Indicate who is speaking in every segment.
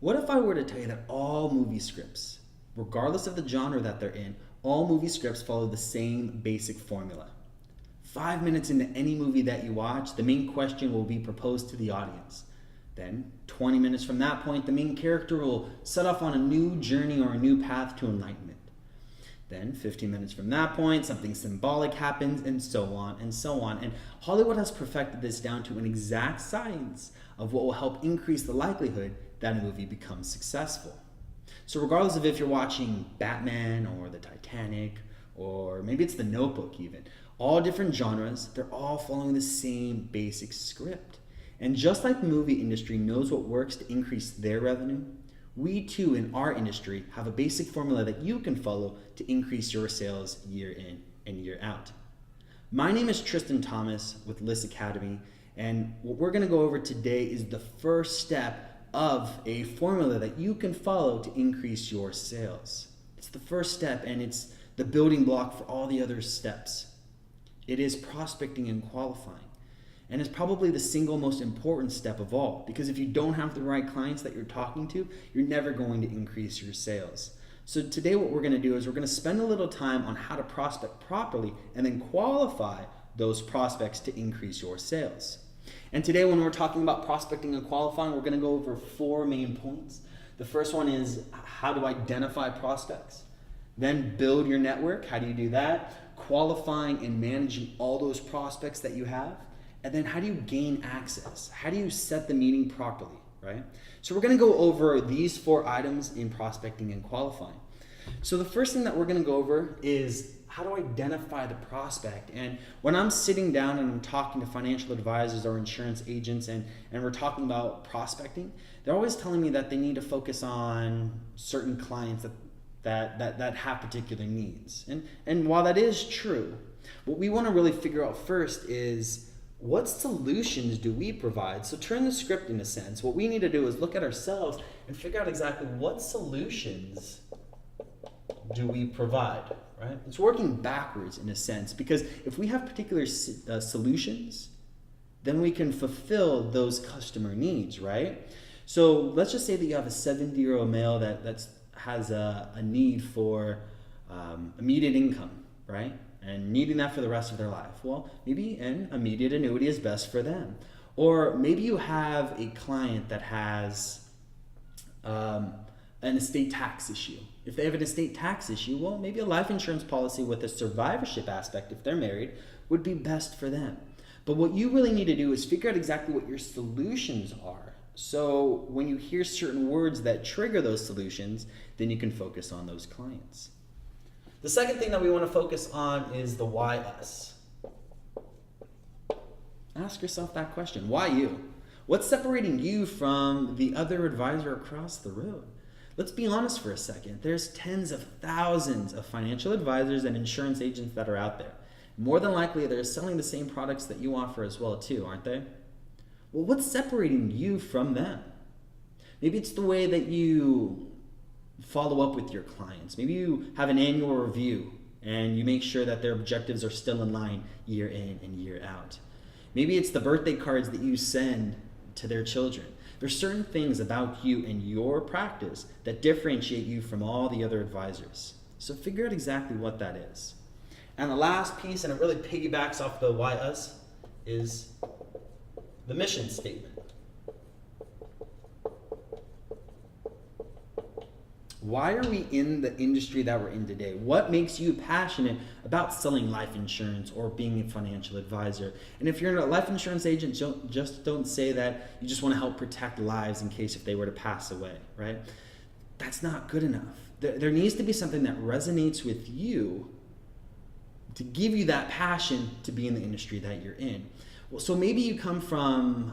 Speaker 1: What if I were to tell you that all movie scripts, regardless of the genre that they're in, all movie scripts follow the same basic formula? 5 minutes into any movie that you watch, the main question will be proposed to the audience. Then, 20 minutes from that point, the main character will set off on a new journey or a new path to enlightenment. Then, 15 minutes from that point, something symbolic happens, and so on and so on. And Hollywood has perfected this down to an exact science of what will help increase the likelihood that a movie becomes successful. So regardless of if you're watching Batman or the Titanic, or maybe it's The Notebook even, all different genres, they're all following the same basic script. And just like the movie industry knows what works to increase their revenue, we too in our industry have a basic formula that you can follow to increase your sales year in and year out. My name is Tristan Thomas with List Academy, and what we're gonna go over today is the first step of a formula that you can follow to increase your sales. It's the first step, and it's the building block for all the other steps. It is prospecting and qualifying. And it's probably the single most important step of all, because if you don't have the right clients that you're talking to, you're never going to increase your sales. So today what we're gonna do is we're gonna spend a little time on how to prospect properly and then qualify those prospects to increase your sales. And today when we're talking about prospecting and qualifying, we're gonna go over 4 main points. The first one is how to identify prospects. Then build your network, how do you do that? Qualifying and managing all those prospects that you have. And then how do you gain access? How do you set the meeting properly, right? So we're gonna go over these 4 items in prospecting and qualifying. So the first thing that we're gonna go over is how to identify the prospect. And when I'm sitting down and I'm talking to financial advisors or insurance agents and we're talking about prospecting, they're always telling me that they need to focus on certain clients that have particular needs. And while that is true, what we wanna really figure out first is what solutions do we provide? So turn the script in a sense. What we need to do is look at ourselves and figure out exactly what solutions do we provide, right? It's working backwards in a sense, because if we have particular solutions, then we can fulfill those customer needs, right? So let's just say that you have a 70-year-old male that has a need for immediate income, right? And needing that for the rest of their life. Well, maybe an immediate annuity is best for them. Or maybe you have a client that has an estate tax issue. If they have an estate tax issue, well, maybe a life insurance policy with a survivorship aspect, if they're married, would be best for them. But what you really need to do is figure out exactly what your solutions are. So when you hear certain words that trigger those solutions, then you can focus on those clients. The second thing that we want to focus on is the why us. Ask yourself that question. Why you? What's separating you from the other advisor across the road? Let's be honest for a second. There's tens of thousands of financial advisors and insurance agents that are out there. More than likely, they're selling the same products that you offer as well too, aren't they? Well, what's separating you from them? Maybe it's the way that you follow up with your clients. Maybe you have an annual review and you make sure that their objectives are still in line year in and year out. Maybe it's the birthday cards that you send to their children. There's certain things about you and your practice that differentiate you from all the other advisors. So figure out exactly what that is. And the last piece, and it really piggybacks off the why us, is the mission statement. Why are we in the industry that we're in today? What makes you passionate about selling life insurance or being a financial advisor? And if you're a life insurance agent, don't say that you just want to help protect lives in case if they were to pass away, right? That's not good enough. There needs to be something that resonates with you to give you that passion to be in the industry that you're in. Well, so maybe you come from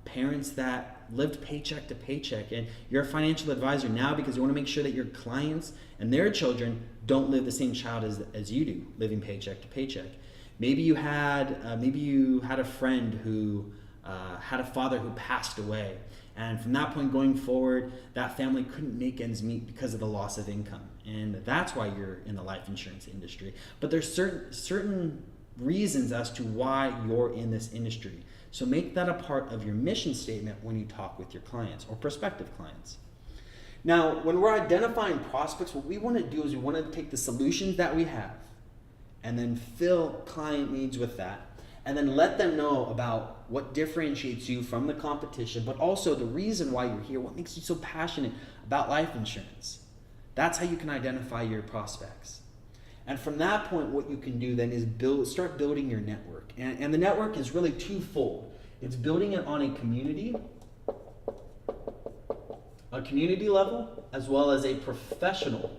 Speaker 1: parents that lived paycheck to paycheck, and you're a financial advisor now because you want to make sure that your clients and their children don't live the same child as you do, living paycheck to paycheck. Maybe you had a friend who had a father who passed away, and from that point going forward, that family couldn't make ends meet because of the loss of income, and that's why you're in the life insurance industry. But there's certain reasons as to why you're in this industry. So make that a part of your mission statement when you talk with your clients or prospective clients. Now, when we're identifying prospects, what we want to do is we want to take the solutions that we have and then fill client needs with that, and then let them know about what differentiates you from the competition, but also the reason why you're here, what makes you so passionate about life insurance. That's how you can identify your prospects. And from that point, what you can do then is start building your network. And the network is really twofold. It's building it on a community level, as well as a professional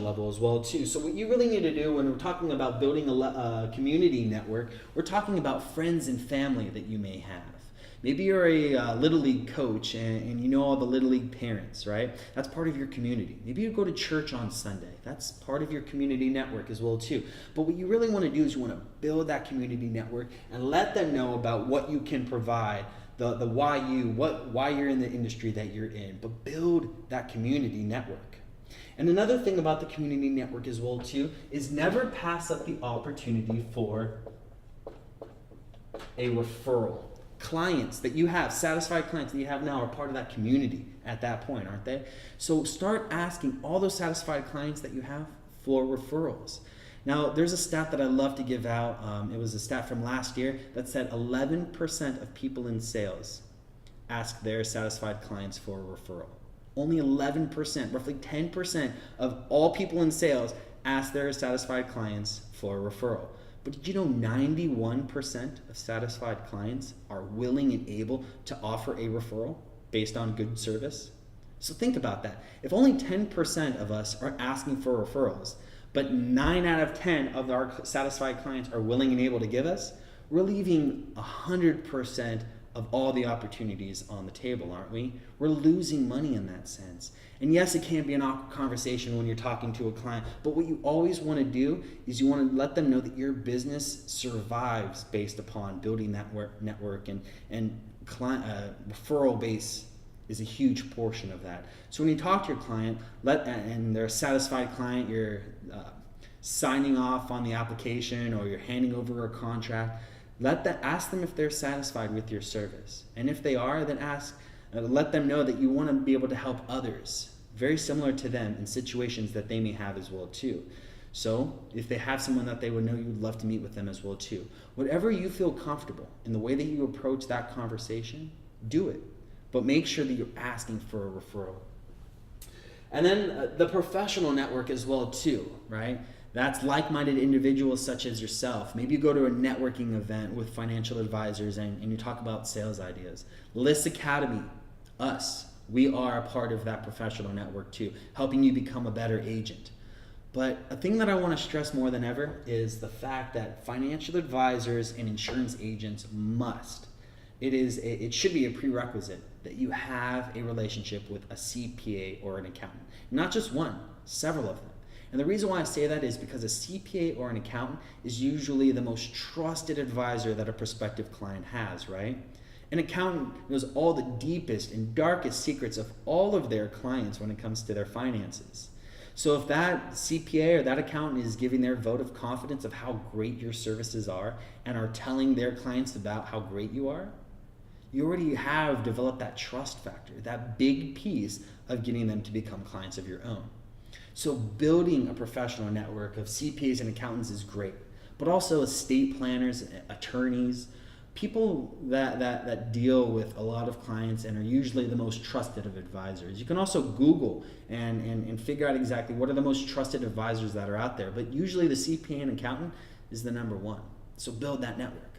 Speaker 1: level as well too. So what you really need to do when we're talking about building a community network, we're talking about friends and family that you may have. Maybe you're a Little League coach and you know all the Little League parents, right? That's part of your community. Maybe you go to church on Sunday. That's part of your community network as well too. But what you really want to do is you want to build that community network and let them know about what you can provide, the why you're in the industry that you're in, but build that community network. And another thing about the community network as well too is never pass up the opportunity for a referral. Clients that you have, satisfied clients that you have now, are part of that community at that point, aren't they? So start asking all those satisfied clients that you have for referrals. Now, there's a stat that I love to give out. It was a stat from last year that said 11% of people in sales ask their satisfied clients for a referral. Only 11%, roughly 10% of all people in sales ask their satisfied clients for a referral. But did you know 91% of satisfied clients are willing and able to offer a referral based on good service? So think about that. If only 10% of us are asking for referrals, but 9 out of 10 of our satisfied clients are willing and able to give us, we're leaving 100% of all the opportunities on the table, aren't we? We're losing money in that sense. And yes, it can be an awkward conversation when you're talking to a client, but what you always want to do is you want to let them know that your business survives based upon building that network, and client, referral base is a huge portion of that. So when you talk to your client, and they're a satisfied client, you're signing off on the application or you're handing over a contract, ask them if they're satisfied with your service. And if they are, then let them know that you want to be able to help others very similar to them in situations that they may have as well too. So if they have someone that they would know, you'd love to meet with them as well too. Whatever you feel comfortable in the way that you approach that conversation, do it. But make sure that you're asking for a referral. And then the professional network as well too, right? That's like-minded individuals such as yourself. Maybe you go to a networking event with financial advisors and you talk about sales ideas. List Academy, us, we are a part of that professional network too, helping you become a better agent. But a thing that I want to stress more than ever is the fact that financial advisors and insurance agents it should be a prerequisite that you have a relationship with a CPA or an accountant. Not just one, several of them. And the reason why I say that is because a CPA or an accountant is usually the most trusted advisor that a prospective client has, right? An accountant knows all the deepest and darkest secrets of all of their clients when it comes to their finances. So if that CPA or that accountant is giving their vote of confidence of how great your services are and are telling their clients about how great you are, you already have developed that trust factor, that big piece of getting them to become clients of your own. So building a professional network of CPAs and accountants is great, but also estate planners, attorneys, people that deal with a lot of clients and are usually the most trusted of advisors. You can also Google and figure out exactly what are the most trusted advisors that are out there, but usually the CPA and accountant is the number one. So build that network.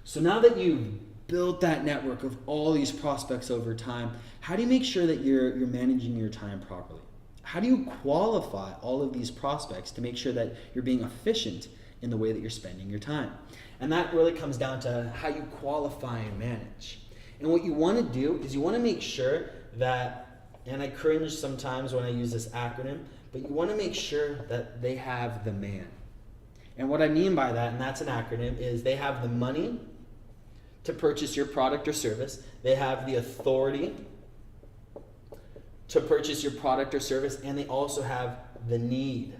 Speaker 1: So now that you've built that network of all these prospects over time, how do you make sure that you're managing your time properly? How do you qualify all of these prospects to make sure that you're being efficient in the way that you're spending your time? And that really comes down to how you qualify and manage. And what you want to do is you want to make sure that, and I cringe sometimes when I use this acronym, but you want to make sure that they have the man. And what I mean by that, and that's an acronym, is they have the money to purchase your product or service. They have the authority to purchase your product or service, and they also have the need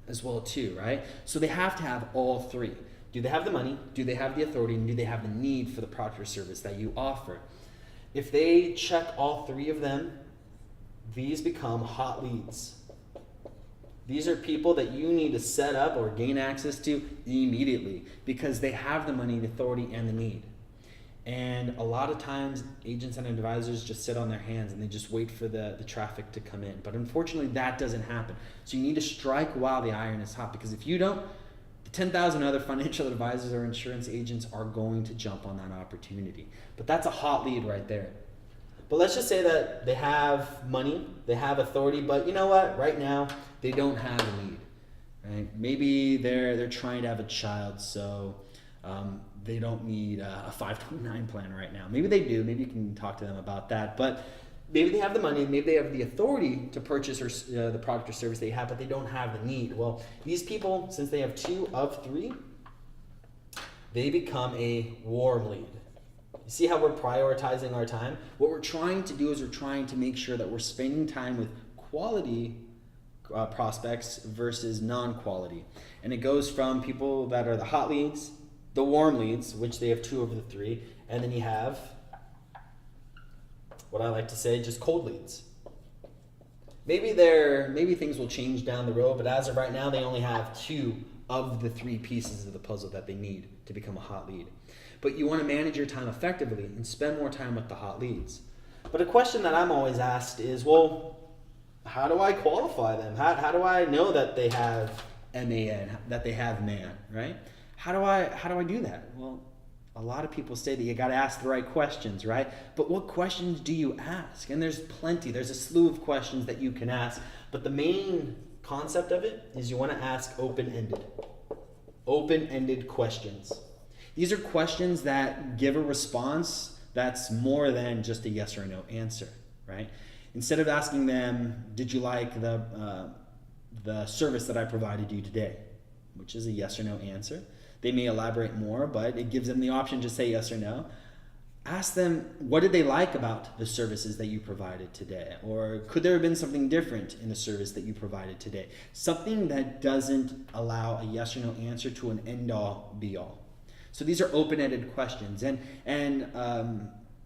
Speaker 1: as well too, right? So they have to have all three. Do they have the money? Do they have the authority? And do they have the need for the product or service that you offer? If they check all three of them, these become hot leads. These are people that you need to set up or gain access to immediately because they have the money, the authority, and the need. And a lot of times, agents and advisors just sit on their hands and they just wait for the traffic to come in. But unfortunately, that doesn't happen. So you need to strike while the iron is hot, because if you don't, the 10,000 other financial advisors or insurance agents are going to jump on that opportunity. But that's a hot lead right there. But let's just say that they have money, they have authority, but you know what? Right now, they don't have a need. Right? Maybe they're trying to have a child, so they don't need a 529 plan right now. Maybe they do. Maybe you can talk to them about that. But maybe they have the money, maybe they have the authority to purchase the product or service they have, but they don't have the need. Well, these people, since they have 2 of 3, they become a warm lead. You see how we're prioritizing our time? What we're trying to do is we're trying to make sure that we're spending time with quality prospects versus non-quality. And it goes from people that are the hot leads, the warm leads, which they have 2 of the 3, and then you have what I like to say, just cold leads. Maybe things will change down the road, but as of right now, they only have 2 of the 3 pieces of the puzzle that they need to become a hot lead. But you want to manage your time effectively and spend more time with the hot leads. But a question that I'm always asked is, well, how do I qualify them? How do I know that they have MAN, that they have MAN, right? How do I do that? Well, a lot of people say that you got to ask the right questions, right? But what questions do you ask? And there's plenty. There's a slew of questions that you can ask. But the main concept of it is you want to ask open-ended questions. These are questions that give a response that's more than just a yes or no answer, right? Instead of asking them, did you like the service that I provided you today? Which is a yes or no answer. They may elaborate more, but it gives them the option to say yes or no. Ask them, what did they like about the services that you provided today? Or could there have been something different in the service that you provided today? Something that doesn't allow a yes or no answer to an end-all, be-all. So these are open-ended questions. And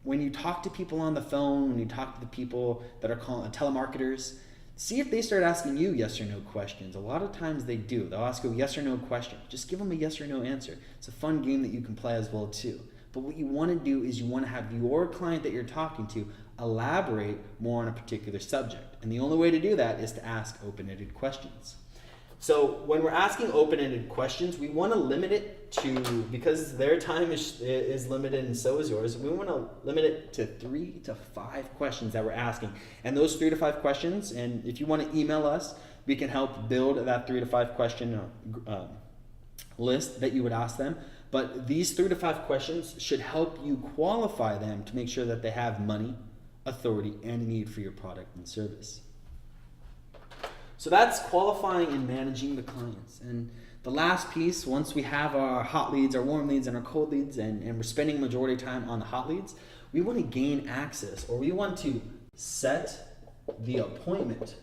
Speaker 1: when you talk to people on the phone, when you talk to the people that are telemarketers, see if they start asking you yes or no questions. A lot of times they do. They'll ask you a yes or no question. Just give them a yes or no answer. It's a fun game that you can play as well too. But what you want to do is you want to have your client that you're talking to elaborate more on a particular subject. And the only way to do that is to ask open-ended questions. So when we're asking open-ended questions, we want to limit it to, because their time is limited and so is yours, we want to limit it to 3 to 5 questions that we're asking. And those 3 to 5 questions, and if you want to email us, we can help build that 3 to 5 question list that you would ask them. But these 3 to 5 questions should help you qualify them to make sure that they have money, authority, and a need for your product and service. So that's qualifying and managing the clients. And the last piece, once we have our hot leads, our warm leads, and our cold leads, and we're spending majority of time on the hot leads, we want to gain access, or we want to set the appointment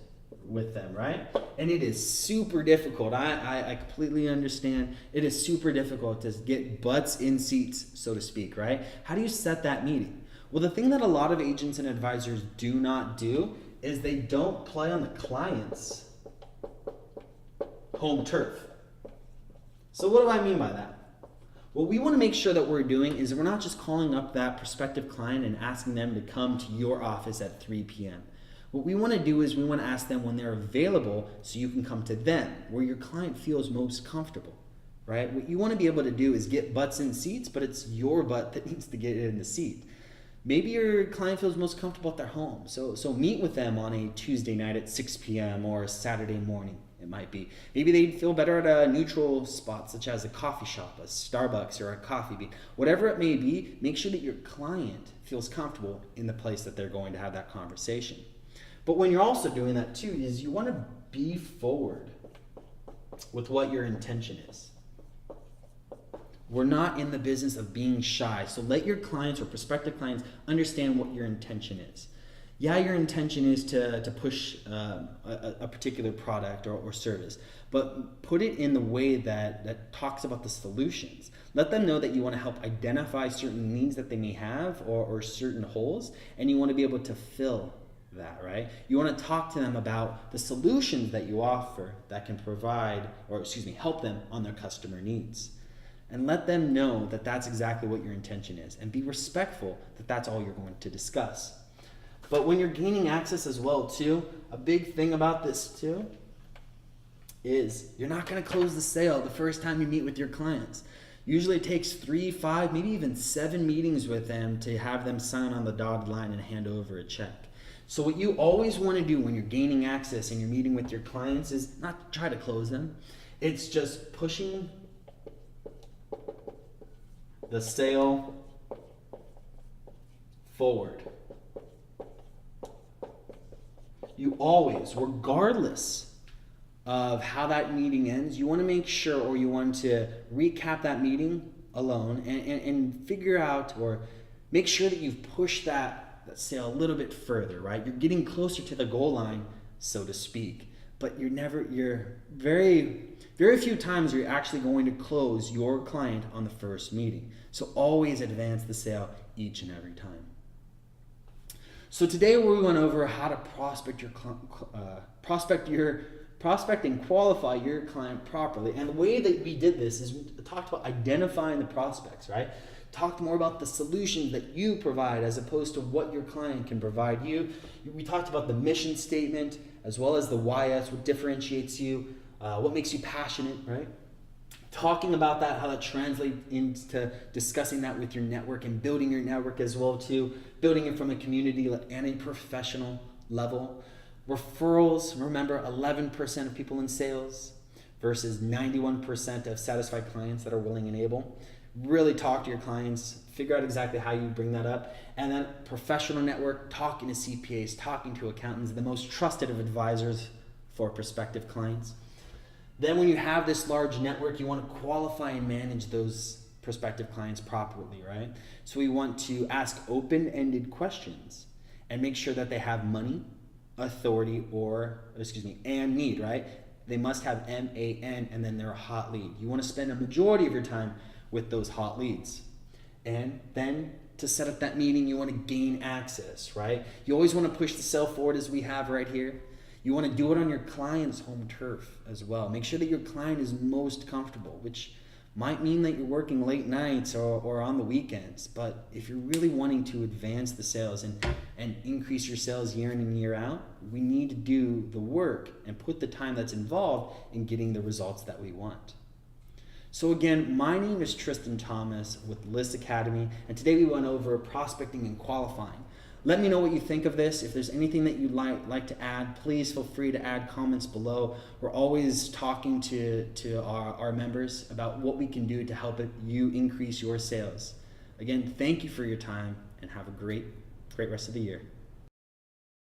Speaker 1: with them, right? And it is super difficult. I completely understand. It is super difficult to get butts in seats, so to speak, right? How do you set that meeting? Well, the thing that a lot of agents and advisors do not do is they don't play on the client's home turf. So what do I mean by that? What we want to make sure that we're doing is we're not just calling up that prospective client and asking them to come to your office at 3 p.m. What we want to do is we want to ask them when they're available so you can come to them, where your client feels most comfortable, right? What you want to be able to do is get butts in seats, but it's your butt that needs to get in the seat. Maybe your client feels most comfortable at their home. So meet with them on a Tuesday night at 6 p.m. or a Saturday morning, it might be. Maybe they feel better at a neutral spot, such as a coffee shop, a Starbucks, or a coffee bean. Whatever it may be, make sure that your client feels comfortable in the place that they're going to have that conversation. But when you're also doing that too, is you want to be forward with what your intention is. We're not in the business of being shy, so let your clients or prospective clients understand what your intention is. Yeah, your intention is to push a particular product or service, but put it in the way that talks about the solutions. Let them know that you want to help identify certain needs that they may have or certain holes, and you want to be able to fill that, right? You want to talk to them about the solutions that you offer that can provide, or excuse me, help them on their customer needs. And let them know that that's exactly what your intention is, and be respectful that that's all you're going to discuss. But when you're gaining access as well too, a big thing about this too is you're not going to close the sale the first time you meet with your clients. Usually it takes 3, 5, maybe even 7 meetings with them to have them sign on the dotted line and hand over a check. So what you always want to do when you're gaining access and you're meeting with your clients is not try to close them. It's just pushing the sale forward. You always, regardless of how that meeting ends, you want to make sure, or you want to recap that meeting alone and figure out or make sure that you've pushed that sale a little bit further, right? You're getting closer to the goal line, so to speak, but you're very few times you're actually going to close your client on the first meeting. So always advance the sale each and every time. So today we went over how to prospect and qualify your client properly. And the way that we did this is we talked about identifying the prospects, right? Talked more about the solutions that you provide as opposed to what your client can provide you. We talked about the mission statement as well as the why's, what differentiates you, what makes you passionate, right? Talking about that, how that translates into discussing that with your network and building your network as well too, building it from a community and a professional level. Referrals, remember 11% of people in sales versus 91% of satisfied clients that are willing and able. Really talk to your clients, figure out exactly how you bring that up. And then professional network, talking to CPAs, talking to accountants, the most trusted of advisors for prospective clients. Then when you have this large network, you want to qualify and manage those prospective clients properly, right? So we want to ask open-ended questions and make sure that they have money, authority, and need, right? They must have MAN and then they're a hot lead. You want to spend a majority of your time with those hot leads. And then to set up that meeting, you want to gain access, right? You always want to push the sale forward as we have right here. You want to do it on your client's home turf as well. Make sure that your client is most comfortable, which might mean that you're working late nights or on the weekends. But if you're really wanting to advance the sales and increase your sales year in and year out, we need to do the work and put the time that's involved in getting the results that we want. So again, my name is Tristan Thomas with List Academy, and today we went over prospecting and qualifying. Let me know what you think of this. If there's anything that you'd like to add, please feel free to add comments below. We're always talking to our members about what we can do to help you increase your sales. Again, thank you for your time and have a great rest of the year.